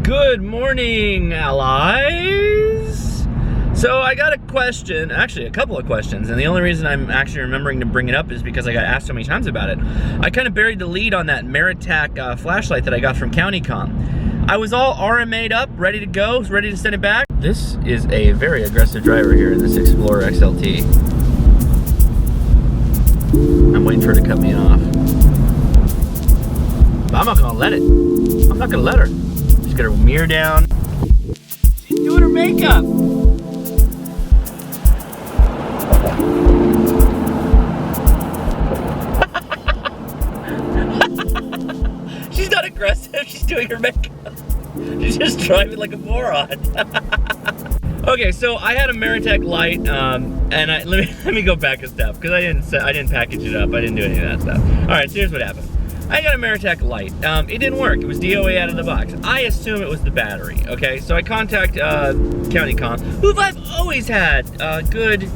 Good morning, allies. So I got a question, actually a couple of questions, and the only reason I'm actually remembering to bring it up is because I got asked so many times about it. I kind of buried the lead on that Meritac flashlight that I got from CountyCom. I was all RMA'd up, ready to go, ready to send it back. This is a very aggressive driver here in this Explorer XLT. I'm waiting for her to cut me off. But I'm not gonna let it. I'm not gonna let her. Just get her mirror down. She's doing her makeup. She's not aggressive, she's doing her makeup. She's just driving like a moron. Okay, so I had a Meritac light, and let me go back a step because I didn't package it up. I didn't do any of that stuff. All right, so here's what happened. I got a Meritac light. It didn't work. It was DOA out of the box. I assume it was the battery. Okay, so I contact CountyCom, who I've always had good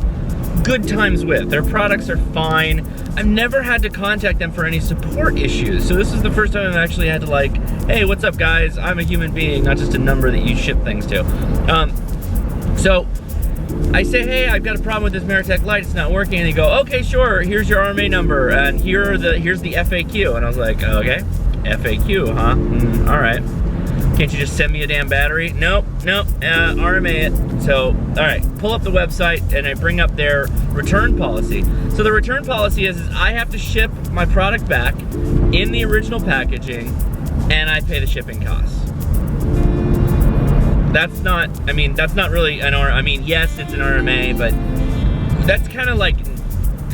times with. Their products are fine. I've never had to contact them for any support issues. So this is the first time I've actually had to like, hey, what's up guys? I'm a human being, not just a number that you ship things to. So I say, hey, I've got a problem with this Meritac light, it's not working. And they go, okay, sure, here's your RMA number, and here's the FAQ. And I was like, okay, FAQ, huh? All right. Can't you just send me a damn battery? Nope, RMA it. So, all right, pull up the website, and I bring up their return policy. So the return policy is I have to ship my product back in the original packaging, and I pay the shipping costs. That's not really an yes, it's an RMA, but that's kind of like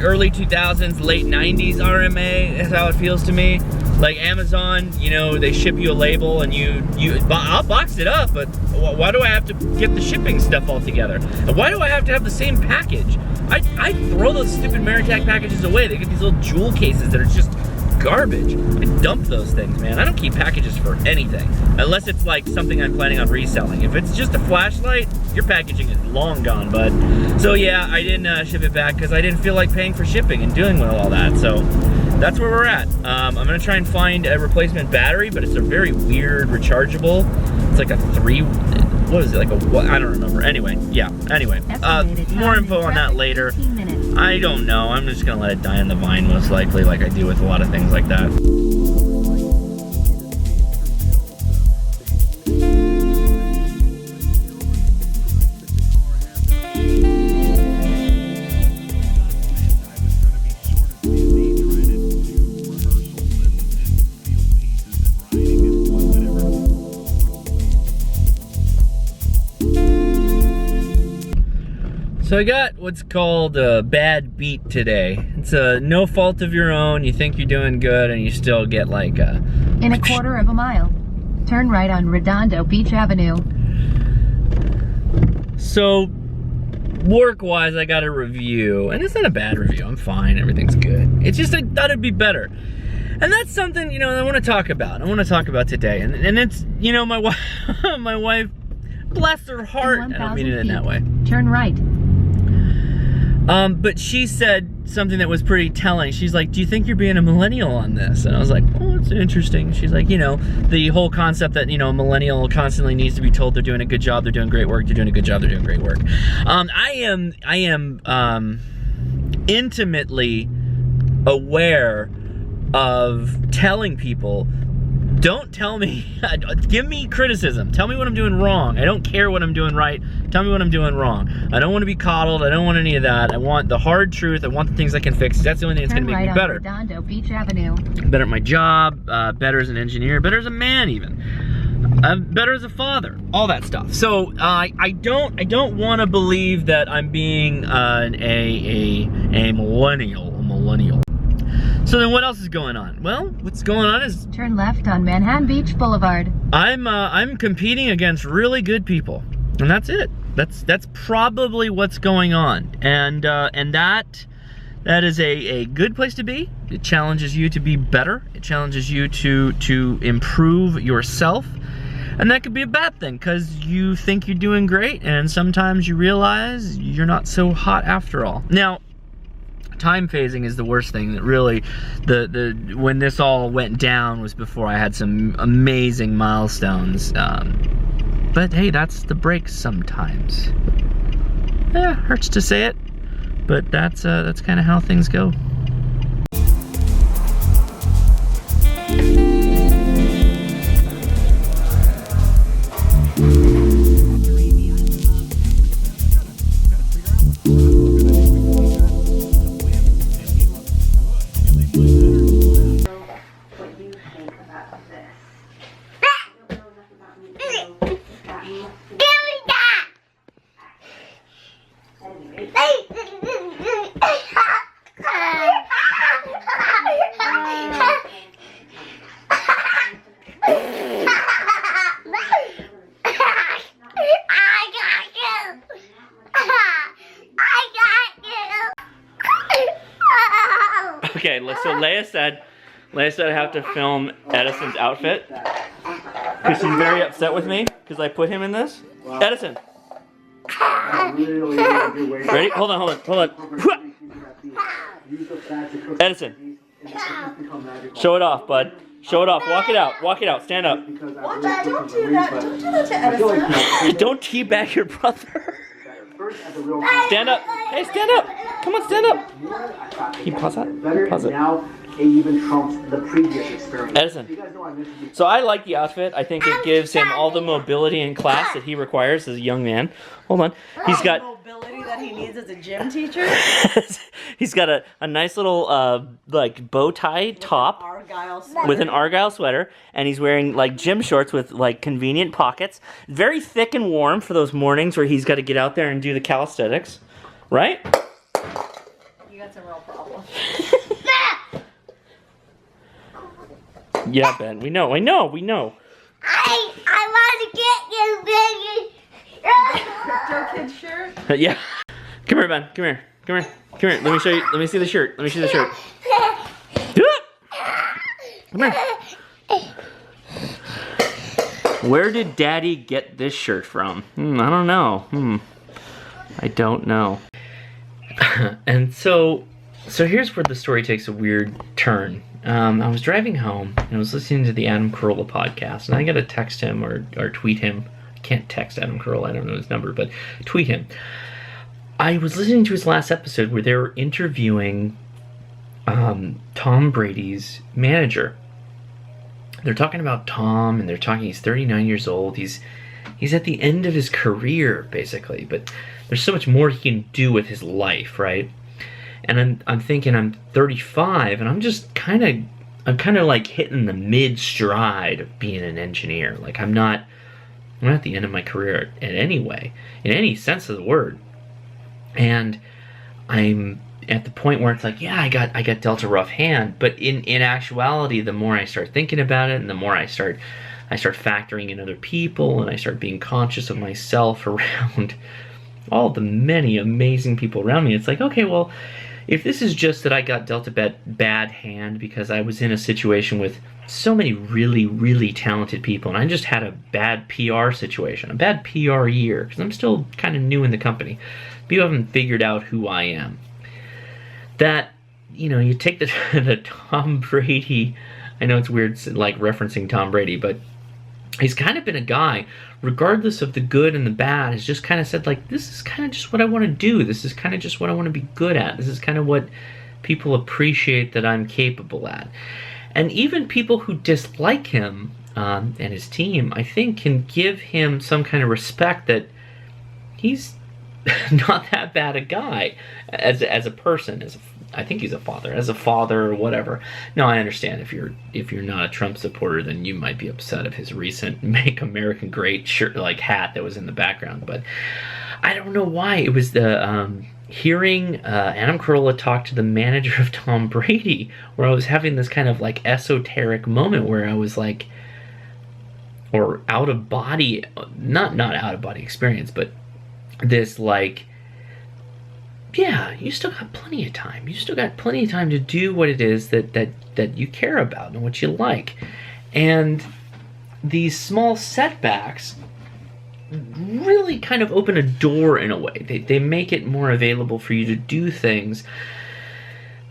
early 2000s, late 90s RMA is how it feels to me. Like Amazon, you know, they ship you a label and I'll box it up, but why do I have to get the shipping stuff all together? And why do I have to have the same package? I throw those stupid Meritac packages away. They get these little jewel cases that are just garbage. I dump those things, man. I don't keep packages for anything unless it's like something I'm planning on reselling. If it's just a flashlight, your packaging is long gone, bud. So yeah, I didn't ship it back because I didn't feel like paying for shipping and dealing with all that. So that's where we're at. I'm gonna try and find a replacement battery, but it's a very weird rechargeable. It's like a what is it, like a what? I don't remember. Anyway, yeah, anyway. More info on that later. I don't know. I'm just gonna let it die on the vine most likely, like I do with a lot of things like that. So I got what's called a bad beat today. It's a no fault of your own. You think you're doing good and you still get like a... In a quarter of a mile, turn right on Redondo Beach Avenue. So work-wise, I got a review, and it's not a bad review. I'm fine, everything's good. It's just I thought it'd be better. And that's something, you know, I want to talk about. I want to talk about today. And it's, you know, my wife, bless her heart, I don't mean it in that way. Turn right. But she said something that was pretty telling. She's like, do you think you're being a millennial on this? And I was like, oh, it's interesting. She's like, you know, the whole concept that, you know, a millennial constantly needs to be told they're doing a good job, they're doing great work, they're doing a good job, they're doing great work. I am intimately aware of telling people, don't tell me, give me criticism. Tell me what I'm doing wrong. I don't care what I'm doing right. Tell me what I'm doing wrong. I don't want to be coddled. I don't want any of that. I want the hard truth. I want the things I can fix. That's the only thing that's going to make me better. Redondo Beach Avenue. Better at my job, better as an engineer, better as a man even. Better as a father. All that stuff. So I don't want to believe that I'm being a millennial. So then what else is going on? Well, what's going on is... Turn left on Manhattan Beach Boulevard. I'm competing against really good people. And that's it. That's probably what's going on. And that is a good place to be. It challenges you to be better. It challenges you to improve yourself. And that could be a bad thing, because you think you're doing great, and sometimes you realize you're not so hot after all. Now, time phasing is the worst thing. That really, when this all went down was before I had some amazing milestones. But hey, that's the breaks sometimes. Yeah, hurts to say it, but that's kind of how things go. Okay, so Leia said I have to film Edison's outfit because she's very upset with me because I put him in this. Wow. Edison. Ready? Hold on. Edison. Show it off, bud. Show it off. Walk it out. Stand up. Watch out, don't do that. Don't do that to Edison. Don't teabag your brother. Stand up. Hey, stand up. Come on, stand up. Can you pause that? Pause it. Now it even trumps the previous experience. Edison. So I like the outfit. I think it gives him all the mobility and class that he requires as a young man. Hold on. He's got mobility that he needs as a gym teacher. He's got a nice little like bow tie top with an Argyle sweater, and he's wearing like gym shorts with like convenient pockets. Very thick and warm for those mornings where he's got to get out there and do the calisthenics, right? You got some real problems. Yeah, Ben. We know. I want to get you, baby. Crypto kid shirt? Yeah. Come here, Ben. Come here. Let me show you. Let me see the shirt. Do it. Come here. Where did Daddy get this shirt from? I don't know. I don't know. And so here's where the story takes a weird turn. I was driving home and I was listening to the Adam Carolla podcast, and I got to text him or tweet him. I can't text Adam Carolla, I don't know his number, but tweet him. I was listening to his last episode where they were interviewing Tom Brady's manager. They're talking about Tom, and they're talking, he's 39 years old. He's at the end of his career, basically, but there's so much more he can do with his life, right? And I'm thinking I'm 35, and I'm kind of like hitting the mid stride of being an engineer. Like I'm not at the end of my career in any way, in any sense of the word. And I'm at the point where it's like, yeah, I got dealt a rough hand. But in actuality, the more I start thinking about it, and the more I start factoring in other people, and I start being conscious of myself around all the many amazing people around me, it's like, okay, well, if this is just that I got dealt a bad hand because I was in a situation with so many really, really talented people, and I just had a bad PR situation, a bad PR year, because I'm still kind of new in the company. People haven't figured out who I am. That, you take the Tom Brady, I know it's weird like referencing Tom Brady, but he's kind of been a guy, regardless of the good and the bad, has just kind of said, like, this is kind of just what I want to do. This is kind of just what I want to be good at. This is kind of what people appreciate that I'm capable at. And even people who dislike him and his team, I think, can give him some kind of respect that he's not that bad a guy as a person. I think he's a father, as a father or whatever. No, I understand if you're not a Trump supporter, then you might be upset of his recent "Make America Great" shirt, like hat that was in the background. But I don't know why. It was the hearing Adam Carolla talk to the manager of Tom Brady, where I was having this kind of like esoteric moment where I was like, or out of body, not out of body experience, but this like, yeah, you still got plenty of time. You still got plenty of time to do what it is that you care about and what you like. And these small setbacks really kind of open a door in a way. They make it more available for you to do things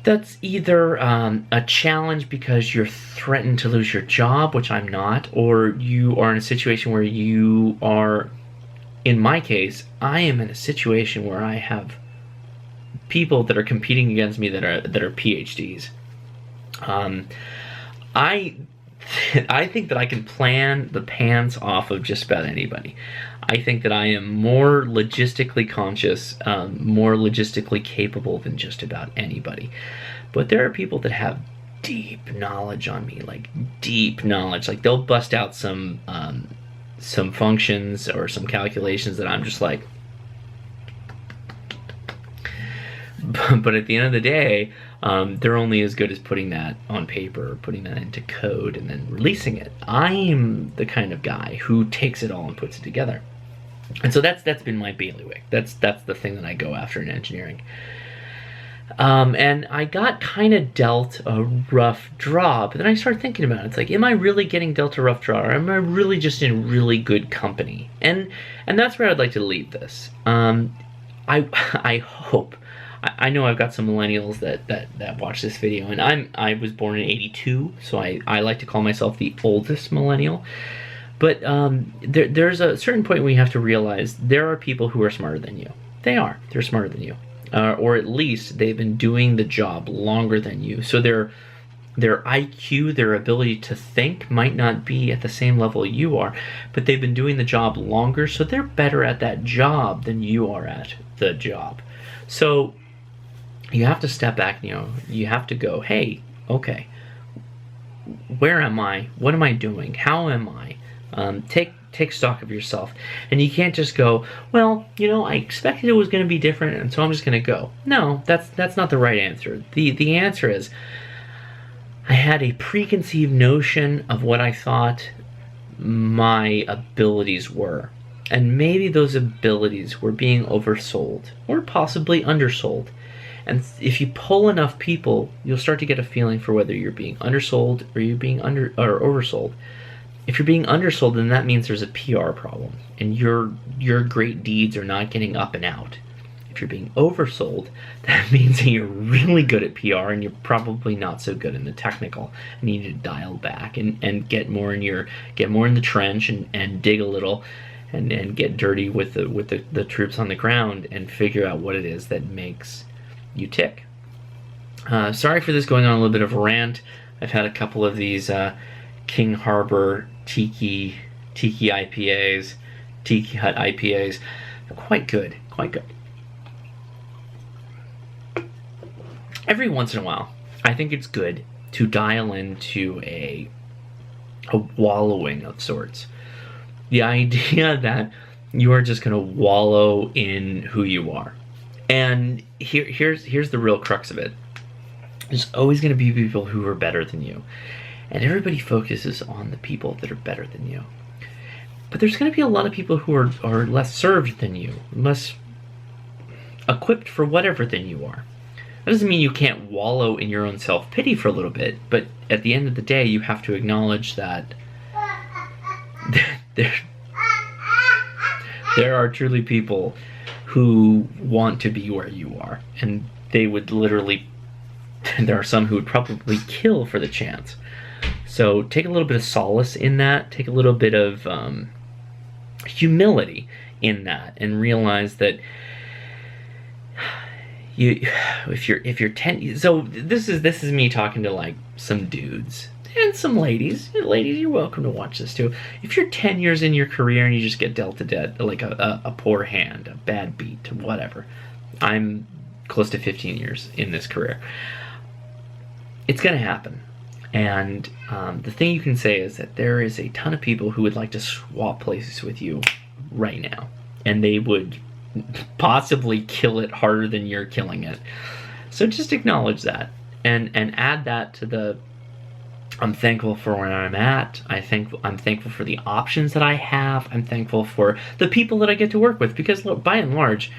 That's either a challenge because you're threatened to lose your job, which I'm not, or you are in a situation where you are, in my case, I am in a situation where I have people that are competing against me that are PhDs. I think that I can plan the pants off of just about anybody. I think that I am more logistically conscious, more logistically capable than just about anybody. But there are people that have deep knowledge on me, like deep knowledge. Like they'll bust out some functions or some calculations that I'm just like. But at the end of the day, they're only as good as putting that on paper, putting that into code, and then releasing it. I'm the kind of guy who takes it all and puts it together. And so that's been my bailiwick. That's the thing that I go after in engineering. And I got kind of dealt a rough draw, but then I started thinking about it. It's like, am I really getting dealt a rough draw, or am I really just in really good company? And that's where I'd like to leave this. I hope. I know I've got some millennials that watch this video, and I was born in '82, so I like to call myself the oldest millennial. But there's a certain point where you have to realize there are people who are smarter than you. They're smarter than you, or at least they've been doing the job longer than you. So their IQ, their ability to think, might not be at the same level you are, but they've been doing the job longer, so they're better at that job than you are at the job. So you have to step back, you have to go, hey, okay, where am I? What am I doing? How am I? Take stock of yourself. And you can't just go, well, I expected it was going to be different, and so I'm just going to go. No, that's not the right answer. The answer is, I had a preconceived notion of what I thought my abilities were. And maybe those abilities were being oversold, or possibly undersold. And if you pull enough people, you'll start to get a feeling for whether you're being undersold or you're being oversold. If you're being undersold, then that means there's a PR problem, and your great deeds are not getting up and out. If you're being oversold, that means that you're really good at PR, and you're probably not so good in the technical, and you need to dial back and get more in the trench and dig a little, and get dirty with the troops on the ground and figure out what it is that makes you tick. Sorry for this going on a little bit of a rant. I've had a couple of these King Harbor Tiki IPAs, Tiki Hut IPAs. They're quite good. Every once in a while, I think it's good to dial into a wallowing of sorts. The idea that you are just going to wallow in who you are. And here's the real crux of it. There's always going to be people who are better than you. And everybody focuses on the people that are better than you. But there's going to be a lot of people who are less served than you, less equipped for whatever than you are. That doesn't mean you can't wallow in your own self-pity for a little bit, but at the end of the day, you have to acknowledge that there are truly people who want to be where you are, and they would literally, there are some who would probably kill for the chance. So take a little bit of solace in that, take a little bit of humility in that, and realize that if you're 10, so this is me talking to like some dudes and some ladies. Ladies, you're welcome to watch this too. If you're 10 years in your career and you just get dealt like a poor hand, a bad beat, whatever. I'm close to 15 years in this career. It's gonna happen. And the thing you can say is that there is a ton of people who would like to swap places with you right now, and they would possibly kill it harder than you're killing it. So just acknowledge that and add that to the I'm thankful for where I'm at. I'm thankful for the options that I have. I'm thankful for the people that I get to work with, because look, by and large,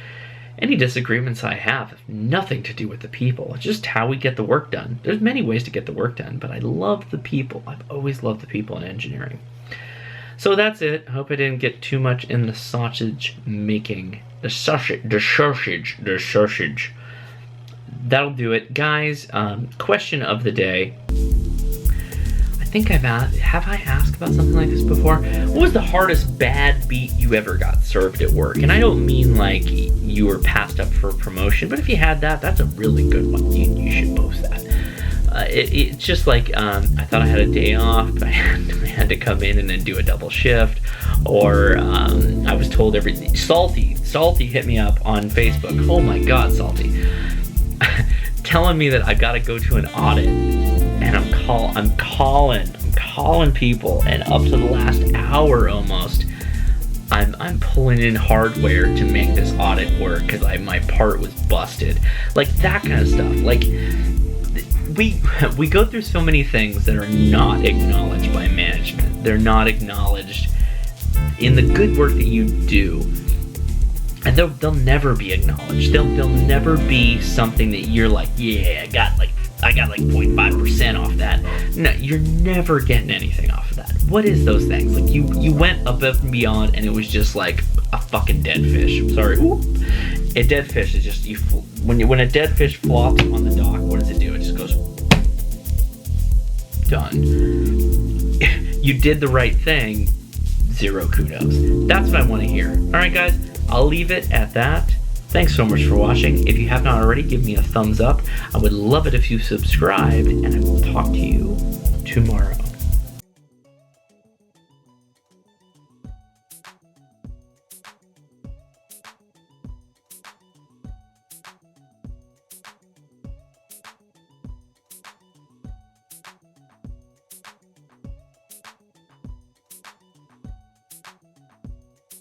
any disagreements I have nothing to do with the people. It's just how we get the work done. There's many ways to get the work done, but I love the people. I've always loved the people in engineering. So that's it. I hope I didn't get too much in the sausage making. The sausage. that'll do it. Guys, question of the day. I think have I asked about something like this before? What was the hardest bad beat you ever got served at work? And I don't mean like you were passed up for a promotion, but if you had that, that's a really good one. You should post that. It's just like, I thought I had a day off, but I had to come in and then do a double shift. Or I was told everything. Salty hit me up on Facebook. Oh my God, Salty. Telling me that I gotta go to an audit. And I'm calling people, and up to the last hour almost, I'm pulling in hardware to make this audit work because my part was busted. Like that kind of stuff. Like we go through so many things that are not acknowledged by management. They're not acknowledged in the good work that you do. And they'll never be acknowledged. They'll never be something that you're like, yeah, I got like 0.5% off that. No, you're never getting anything off of that. What is those things? Like you went above and beyond, and it was just like a fucking dead fish. I'm sorry. Ooh. A dead fish is just when a dead fish flops on the dock. What does it do? It just goes done. You did the right thing. 0 kudos. That's what I want to hear. All right, guys. I'll leave it at that. Thanks so much for watching. If you have not already, give me a thumbs up. I would love it if you subscribed, and I will talk to you tomorrow.